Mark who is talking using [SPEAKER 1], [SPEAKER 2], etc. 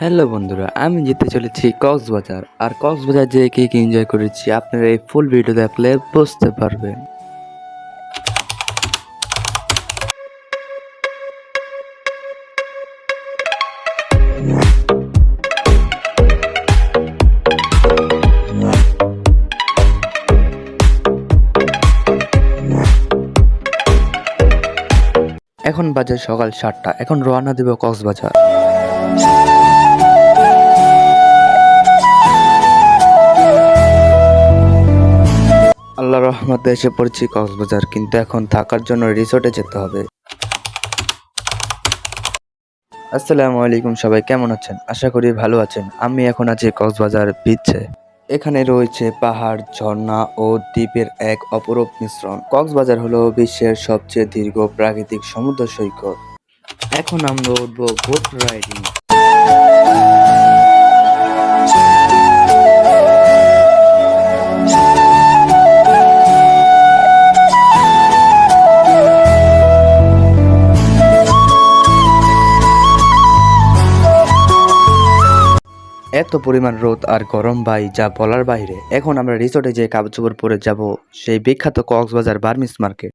[SPEAKER 1] Hello বন্ধুরা, আমি যেতে চলেছি কক্সবাজার। আর কক্সবাজার যেয়ে কি কি এনজয় করেছি আপনারা এই ফুল ভিডিও দেখলে বুঝতে পারবেন। এখন বাজে সকাল 7টা। এখন রওনা দেব কক্সবাজার। আল্লাহর রহমতে এসে পড়েছি কক্সবাজার, কিন্তু এখন থাকার জন্য রিসোর্টে যেতে হবে। আসসালামু আলাইকুম, সবাই কেমন আছেন? আশা করি ভালো আছেন। আমি এখন আছি কক্সবাজার বিচে। এখানে রয়েছে পাহাড়, ঝর্ণা ও দ্বীপের এক অপরূপ মিশ্রণ। কক্সবাজার হলো বিশ্বের সবচেয়ে দীর্ঘ প্রাকৃতিক সমুদ্র সৈকত। এখন আমরা উঠবো বোট রাইডিং। এত পরিমাণ রোদ আর গরম ভাই, যা বলার বাইরে। এখন আমরা রিসোর্টে যে কাপড় চোপড় পরে যাব সেই বিখ্যাত কক্সবাজার বার্মিস মার্কেট।